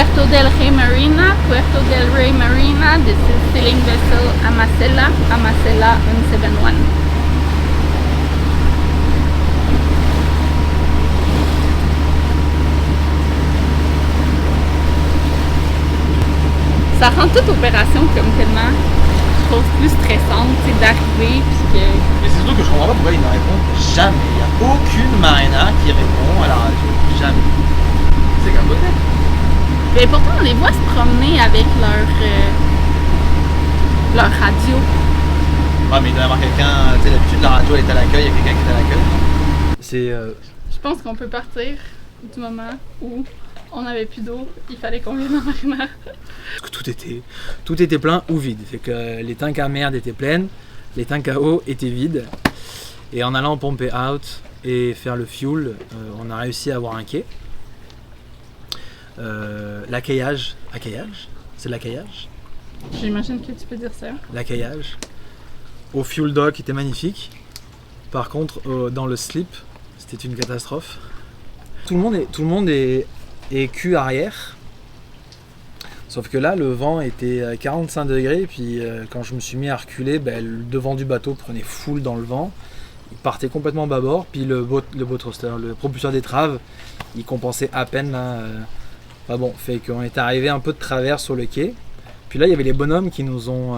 Puerto del Rey Marina, Puerto del Rey Marina. This is sailing vessel Amasela, Amasela 171. Ça rend toute opération comme tellement, je trouve, plus stressante, c'est d'arriver puis que... Mais c'est surtout que je comprends pas pourquoi ils ne répondent jamais. Il n'y a aucune marina qui répond à la radio. Jamais. C'est capoté. Mais pourtant, on les voit se promener avec leur radio. Ouais, mais il doit y avoir quelqu'un, tu sais, d'habitude la radio elle est à l'accueil, il y a quelqu'un qui est à l'accueil. C'est... Je pense qu'on peut partir du moment où on n'avait plus d'eau, il fallait qu'on vienne en marina. Parce que tout était plein ou vide. Fait que les tanks à merde étaient pleines, les tanks à eau étaient vides. Et en allant pomper out et faire le fuel, on a réussi à avoir un quai. L'accueillage, c'est l'accueillage. J'imagine que tu peux dire ça. L'accueillage au fuel dock était magnifique. Par contre, dans le slip, c'était une catastrophe. Tout le monde est cul arrière. Sauf que là, le vent était à 45 degrés. Et puis, quand je me suis mis à reculer, le devant du bateau prenait full dans le vent. Il partait complètement bâbord. Puis le boat thruster, le propulseur d'étrave, il compensait à peine là. Enfin bon, fait qu'on est arrivé un peu de travers sur le quai. Puis là, il y avait les bonhommes qui nous ont,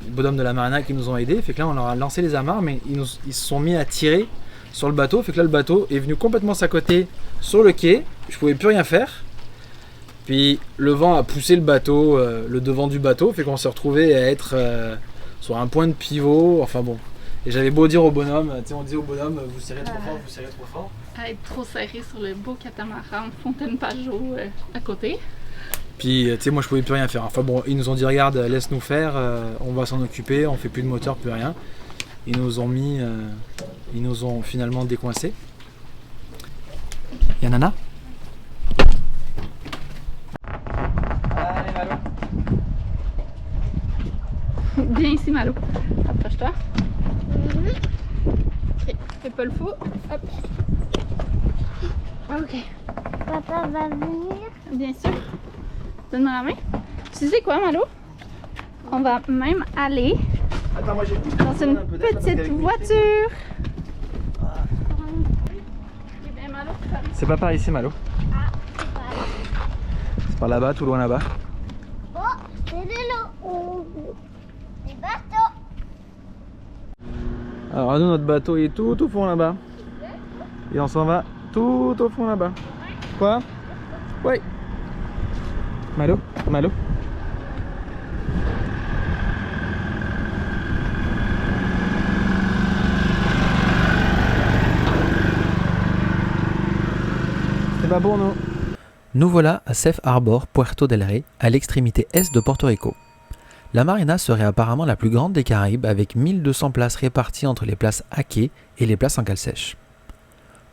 les bonhommes de la marina qui nous ont aidés. Fait que là, on leur a lancé les amarres, mais ils se sont mis à tirer sur le bateau. Fait que là, le bateau est venu complètement s'accoter sur le quai. Je pouvais plus rien faire. Puis le vent a poussé le bateau, le devant du bateau. Fait qu'on s'est retrouvé à être sur un point de pivot. Enfin bon. Et j'avais beau dire au bonhomme, tu sais, on disait au bonhomme, vous serrez trop fort, vous serrez trop fort. À être trop serré sur le beau catamaran Fontaine-Pajot à côté. Puis tu sais, moi je pouvais plus rien faire. Enfin bon, ils nous ont dit regarde, laisse-nous faire, on va s'en occuper, on fait plus de moteur, plus rien. Ils nous ont finalement décoincés. Y'a Nana ? Allez Malo. Viens ici Malo, approche-toi. Ok, fais pas le fou. Hop. Ok. Papa va venir. Bien sûr. Donne-moi la main. Tu sais quoi Malo? On va même aller Attends, moi j'ai dans une petite voiture. C'est pas par ici Malo. Ah, c'est pas là. C'est par là-bas, tout loin là-bas. Oh, c'est de l'eau. Des bateaux. Alors nous notre bateau est tout au fond là-bas. Et on s'en va tout au fond là-bas. Quoi? Oui. Malo? Malo? C'est pas pour nous. Nous voilà à Safe Harbor, Puerto del Rey, à l'extrémité est de Porto Rico. La marina serait apparemment la plus grande des Caraïbes avec 1200 places réparties entre les places à quai et les places en cale sèche.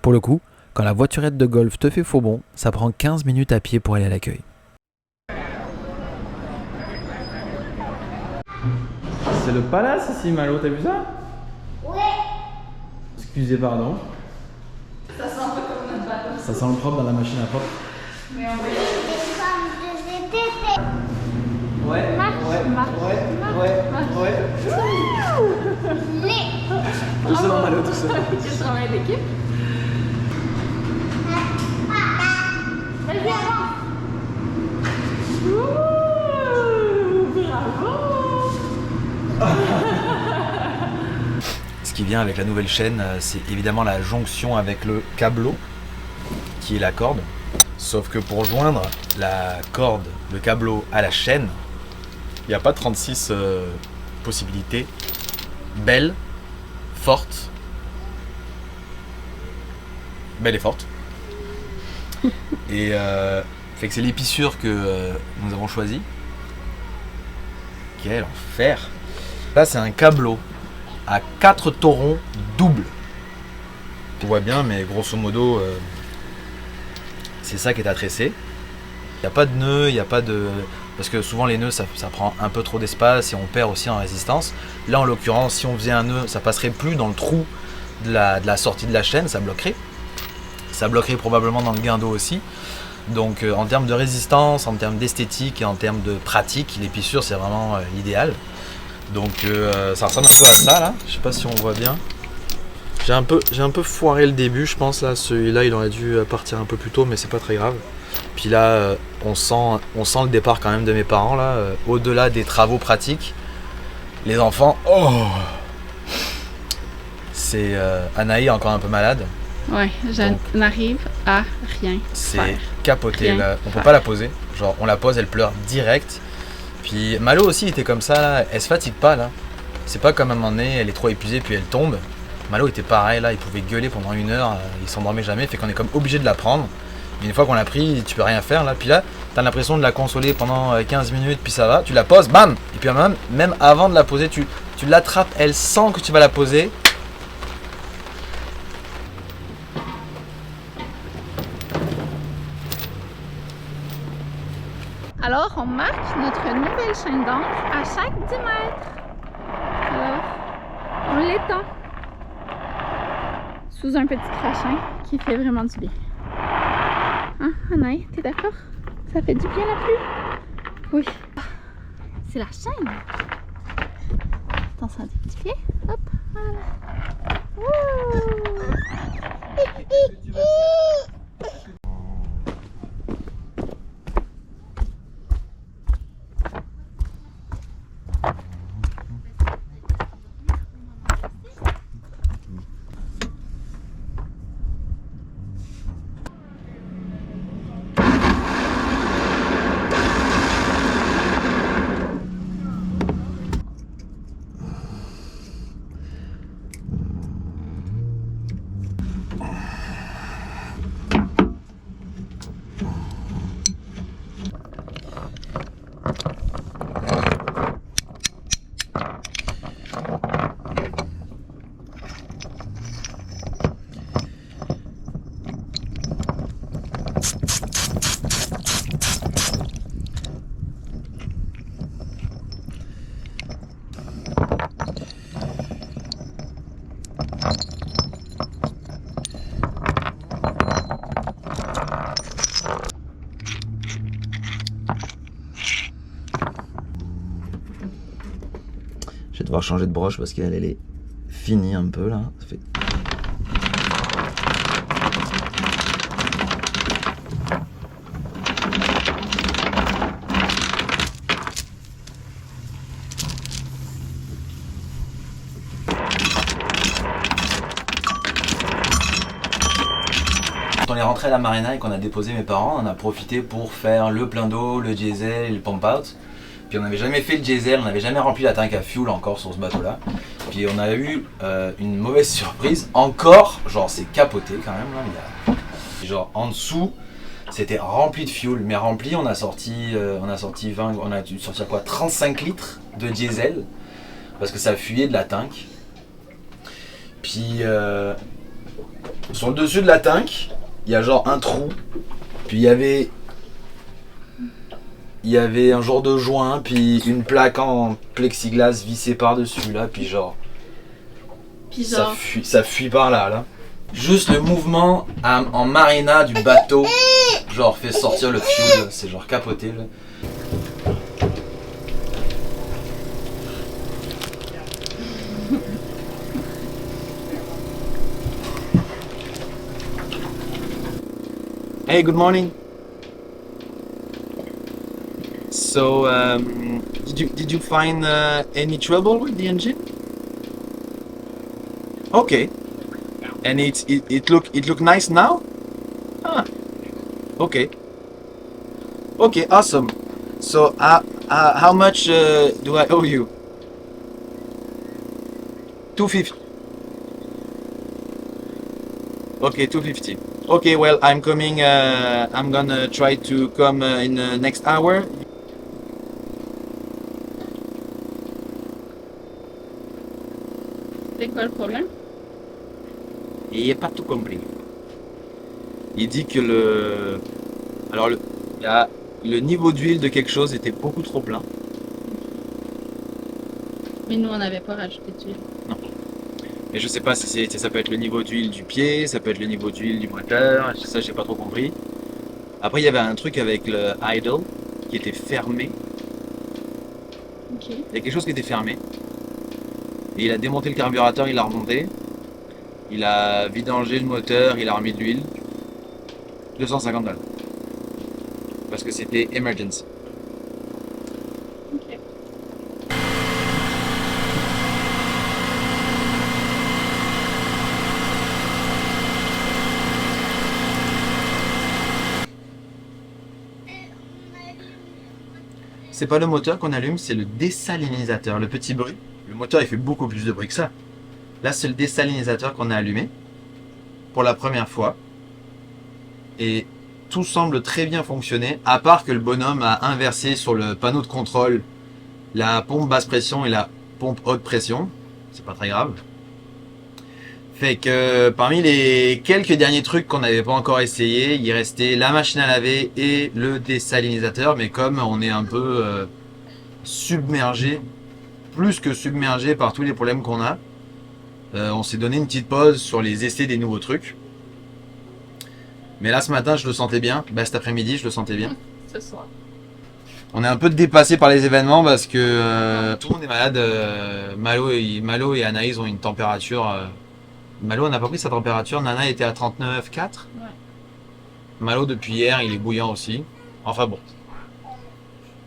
Pour le coup, quand la voiturette de golf te fait faux bond, ça prend 15 minutes à pied pour aller à l'accueil. C'est le palace ici, Malo, t'as vu ça? Ouais. Excusez, pardon. Ça sent un peu comme notre bateau. Ça sent le propre dans la machine à propre. Mais on va y Des femmes de VTT. Ouais, Les. Tout seul, Malo, tout seul. Quel travail d'équipe. Vas-y, avance. Bravo. Ce qui vient avec la nouvelle chaîne, c'est évidemment la jonction avec le câbleau, qui est la corde. Sauf que pour joindre la corde, le câbleau à la chaîne, il n'y a pas 36 possibilités belles, fortes. Belle et forte. Et fait que c'est l'épissure que nous avons choisi. Quel enfer! Là, c'est un câbleau à 4 taurons doubles. On voit bien, mais grosso modo, c'est ça qui est à tresser. Il n'y a pas de nœud, il n'y a pas de... Parce que souvent les nœuds, ça prend un peu trop d'espace et on perd aussi en résistance. Là, en l'occurrence, si on faisait un nœud, ça passerait plus dans le trou de la sortie de la chaîne, ça bloquerait. Ça bloquerait probablement dans le guindeau aussi. Donc en termes de résistance, en termes d'esthétique et en termes de pratique, les pissures c'est vraiment l'idéal. Donc ça ressemble un peu à ça là, je sais pas si on voit bien. J'ai un peu foiré le début je pense là, celui-là il aurait dû partir un peu plus tôt mais c'est pas très grave. Puis là on sent le départ quand même de mes parents là, au-delà des travaux pratiques. Les enfants, oh c'est Anaï encore un peu malade. Ouais, je n'arrive à rien C'est faire. capoté Rien là, on peut faire. pas la poser. Genre on la pose, elle pleure direct. Puis Malo aussi était comme ça là, elle se fatigue pas là. C'est pas comme à un moment donné, elle est trop épuisée puis elle tombe. Malo était pareil là, il pouvait gueuler pendant 1 heure, il s'endormait jamais, fait qu'on est comme obligé de la prendre. Mais une fois qu'on l'a pris, tu peux rien faire là. Puis là, t'as l'impression de la consoler pendant 15 minutes, puis ça va, tu la poses, bam. Et puis même avant de la poser, tu l'attrapes, elle sent que tu vas la poser. Alors, on marque notre nouvelle chaîne d'encre à chaque 10 mètres. Alors, on l'étend sous un petit crachin qui fait vraiment du bien. Hein, Anaï, t'es d'accord? Ça fait du bien la pluie? Oui. C'est la chaîne. Attention à tes petits pieds. Hop, voilà. Wouh! Je vais devoir changer de broche parce qu'elle est finie un peu là. Ça fait... Quand on est rentré à la marina et qu'on a déposé mes parents, on a profité pour faire le plein d'eau, le diesel et le pump out. Puis on n'avait jamais fait le diesel, on n'avait jamais rempli la tank à fuel encore sur ce bateau-là. Puis on a eu une mauvaise surprise, encore, genre c'est capoté quand même là, genre en dessous c'était rempli de fuel, mais rempli on a sorti 20, on a dû sortir quoi, 35 litres de diesel parce que ça fuyait de la tank. Puis sur le dessus de la tank, il y a genre un trou, puis il y avait un genre de joint, puis une plaque en plexiglas vissée par-dessus là, puis genre ça fuit par là. Juste le mouvement en marina du bateau, genre fait sortir le fuel, c'est genre capoté là. Hey, good morning. So, did you find any trouble with the engine? Okay. And it look nice now? Ah. Okay. Okay, awesome. So, how much do I owe you? 250. Okay, 250. Okay, well, I'm coming. I'm gonna try to come in the next hour. C'est quoi le problème? Et il n'a pas tout compris. Il dit que le niveau d'huile de quelque chose était beaucoup trop plein. Mais nous, on n'avait pas rajouté d'huile. Mais je sais pas si ça peut être le niveau d'huile du pied, ça peut être le niveau d'huile du moteur, ça j'ai pas trop compris. Après, il y avait un truc avec le idle qui était fermé. Ok. Il y a quelque chose qui était fermé. Et il a démonté le carburateur, il l'a remonté. Il a vidangé le moteur, il a remis de l'huile. 250 balles. Parce que c'était emergency. Ok. C'est pas le moteur qu'on allume, c'est le désalinisateur, le petit bruit. Le moteur il fait beaucoup plus de bruit que ça. Là c'est le désalinisateur qu'on a allumé pour la première fois. Et tout semble très bien fonctionner, à part que le bonhomme a inversé sur le panneau de contrôle la pompe basse pression et la pompe haute pression. C'est pas très grave. Fait que parmi les quelques derniers trucs qu'on n'avait pas encore essayé, il restait la machine à laver et le désalinisateur. Mais comme on est un peu submergé, plus que submergé par tous les problèmes qu'on a, on s'est donné une petite pause sur les essais des nouveaux trucs. Mais là ce matin je le sentais bien, cet après-midi je le sentais bien. Ce soir. On est un peu dépassé par les événements parce que tout le monde est malade. Malo et Anaïs ont une température. Malo n'a pas pris sa température, Nana était à 39,4. Ouais. Malo depuis hier il est bouillant aussi. Enfin bon.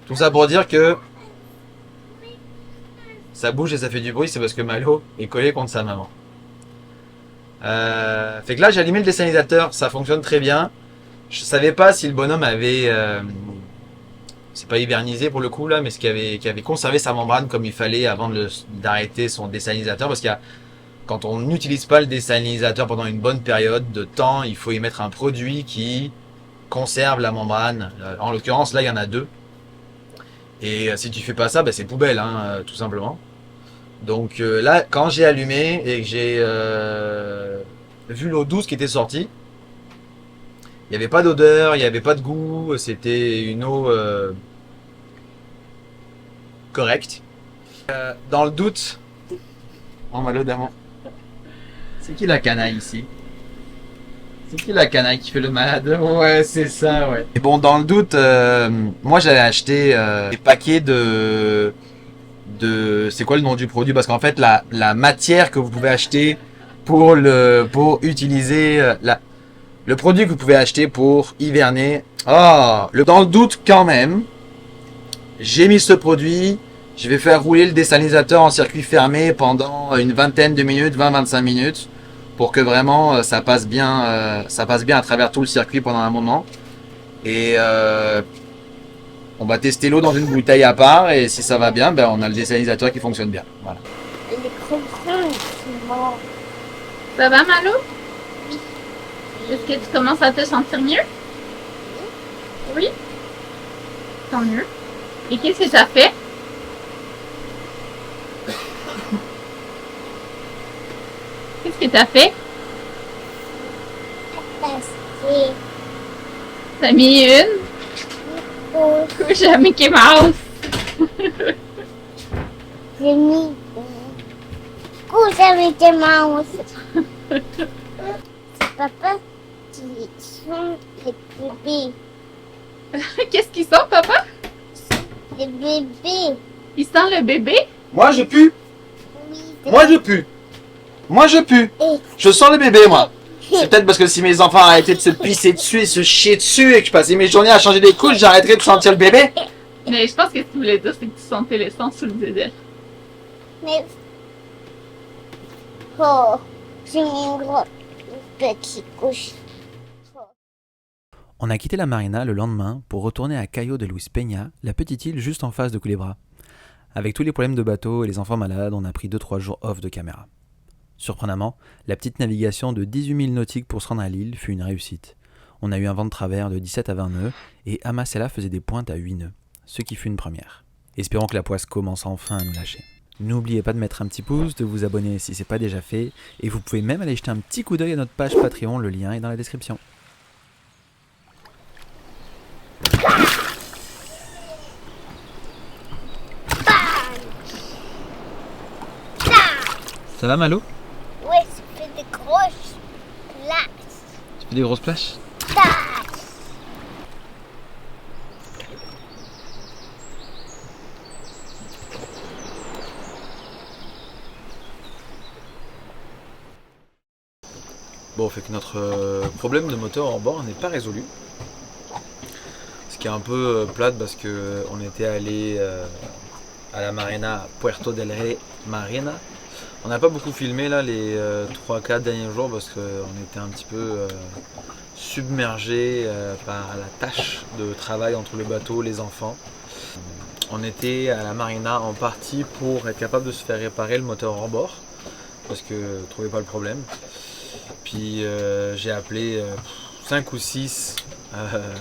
Tout ça pour dire que ça bouge et ça fait du bruit, c'est parce que Malo est collé contre sa maman. Fait que là j'ai allumé le désalinisateur, ça fonctionne très bien. Je savais pas si le bonhomme avait c'est pas hivernisé pour le coup là, mais qui avait conservé sa membrane comme il fallait avant d'arrêter son désalinisateur, parce qu'il y a, quand on n'utilise pas le désalinisateur pendant une bonne période de temps, il faut y mettre un produit qui conserve la membrane. En l'occurrence là il y en a deux. Et si tu fais pas ça, c'est poubelle hein, tout simplement. Donc là, quand j'ai allumé et que j'ai vu l'eau douce qui était sortie, il n'y avait pas d'odeur, il n'y avait pas de goût, c'était une eau correcte. Dans le doute, oh Malo d'amant, c'est qui la canaille ici? C'est qui la canaille qui fait le malade? Ouais, c'est ça, ouais. Et bon, dans le doute, moi j'avais acheté des paquets de c'est quoi le nom du produit, parce qu'en fait la matière que vous pouvez acheter pour utiliser le produit que vous pouvez acheter pour hiverner, dans le doute quand même, j'ai mis ce produit, je vais faire rouler le désalinisateur en circuit fermé pendant une vingtaine de minutes, 20-25 minutes, pour que vraiment ça passe bien à travers tout le circuit pendant un moment. Et on va tester l'eau dans une bouteille à part, et si ça va bien, on a le désalinisateur qui fonctionne bien. Voilà. Les croissants, c'est mort. Ça va, Malo? Est-ce que tu commences à te sentir mieux? Oui? Tant mieux. Et qu'est-ce que ça fait? Qu'est-ce que t'as fait? Parce T'as mis une que couche à Mickey Mouse. j'ai mis couche avec des mouse. C'est papa qui sont les bébés. Qu'est-ce qu'ils sont, papa? Les bébés. Ils sentent le bébé? Moi je pue. Oui. Moi je pue. Moi je pue. Et Je sens le bébé moi. C'est peut-être parce que si mes enfants arrêtaient de se pisser dessus et se chier dessus et que je passais mes journées à changer des couches, j'arrêterais de sentir le bébé. Mais je pense que ce que tu voulais dire, c'est que tu sentais le sang sous le diesel. mais oh, j'ai mis une grosse petite couche. On a quitté la marina le lendemain pour retourner à Cayo de Luis Peña, la petite île juste en face de Culebra. Avec tous les problèmes de bateau et les enfants malades, on a pris 2-3 jours off de caméra. Surprenamment, la petite navigation de 18 milles nautiques pour se rendre à l'île fut une réussite. On a eu un vent de travers de 17 à 20 nœuds et Amasella faisait des pointes à 8 nœuds, ce qui fut une première. Espérons que la poisse commence enfin à nous lâcher. N'oubliez pas de mettre un petit pouce, de vous abonner si ce n'est pas déjà fait, et vous pouvez même aller jeter un petit coup d'œil à notre page Patreon, le lien est dans la description. Ça va Malo? Ouais, ça fait des grosses places. Tu fais des grosses plages? Bon, fait que notre problème de moteur hors bord n'est pas résolu. Ce qui est un peu plate parce que on était allé à la marina Puerto del Rey Marina. On n'a pas beaucoup filmé là les 3-4 derniers jours parce qu'on était un petit peu submergé par la tâche de travail entre le bateau et les enfants. On était à la marina en partie pour être capable de se faire réparer le moteur hors bord parce que je ne trouvais pas le problème. Puis j'ai appelé 5 ou 6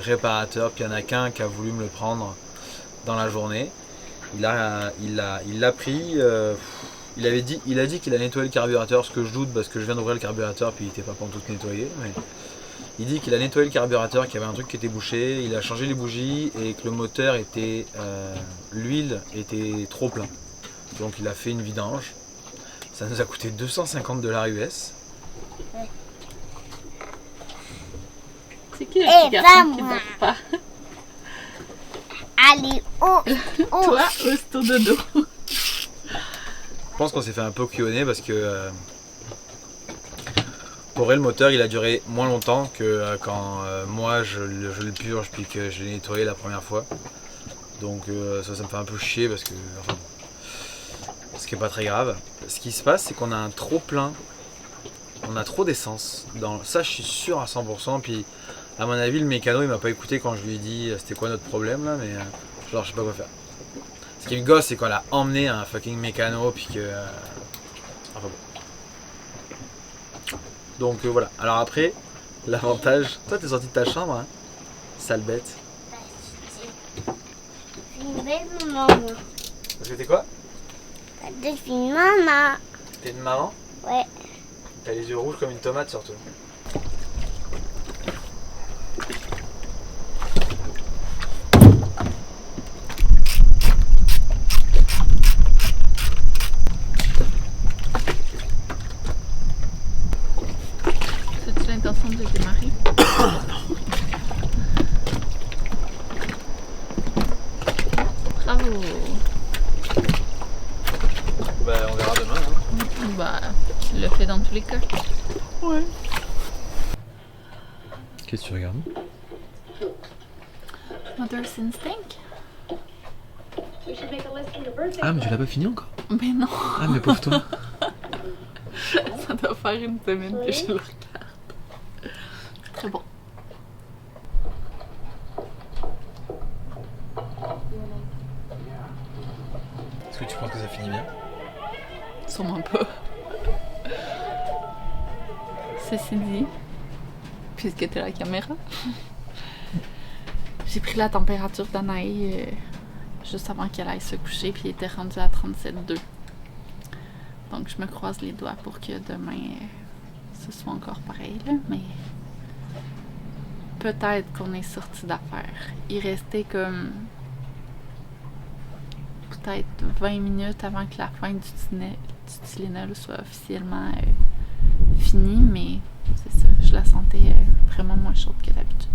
réparateurs, puis il n'y en a qu'un qui a voulu me le prendre dans la journée. Il l'a pris, il a dit qu'il a nettoyé le carburateur, ce que je doute parce que je viens d'ouvrir le carburateur puis il n'était pas tout nettoyé. Mais il dit qu'il a nettoyé le carburateur, qu'il y avait un truc qui était bouché, il a changé les bougies et que le moteur était, l'huile était trop plein. Donc il a fait une vidange. Ça nous a coûté 250 $ US. C'est qui le petit garçon qui dort pas? Allez, oh, oh. Toi, au dodo. Je pense qu'on s'est fait un peu couillonner parce que pour vrai, le moteur il a duré moins longtemps que quand moi je le purge puis que je l'ai nettoyé la première fois. Donc ça me fait un peu chier parce que enfin, ce qui est pas très grave. Ce qui se passe c'est qu'on a un trop plein, on a trop d'essence. Ça je suis sûr à 100%. Puis à mon avis le mécano il m'a pas écouté quand je lui ai dit c'était quoi notre problème là, mais genre je sais pas quoi faire. Ce qui me gosse c'est qu'on l'a emmené à un fucking mécano puis que enfin bon. Donc voilà. Alors après, l'avantage. Toi t'es sorti de ta chambre, hein? Sale bête. Une belle maman. Parce que t'es quoi? Je suis une maman. T'es une maman? Ouais. T'as les yeux rouges comme une tomate surtout. As-tu l'intention de démarrer? Bravo! Bah on verra demain. Hein. Bah, tu le fais dans tous les cas. Ouais. Qu'est-ce que tu regardes? Mother's Instinct? Ah mais tu l'as pas fini encore? Mais non! Ah mais pauvre toi. Ça doit faire une semaine que je le regarde. Très bon. Est-ce que tu penses que ça finit bien? Sûrement pas. Ceci dit, puisque tu as la caméra, j'ai pris la température d'Anaï juste avant qu'elle aille se coucher, puis il était rendu à 37,2. Donc je me croise les doigts pour que demain ce soit encore pareil, là, mais peut-être qu'on est sorti d'affaires. Il restait comme peut-être 20 minutes avant que la fin du Tylenol soit officiellement finie, mais c'est ça, je la sentais vraiment moins chaude que d'habitude.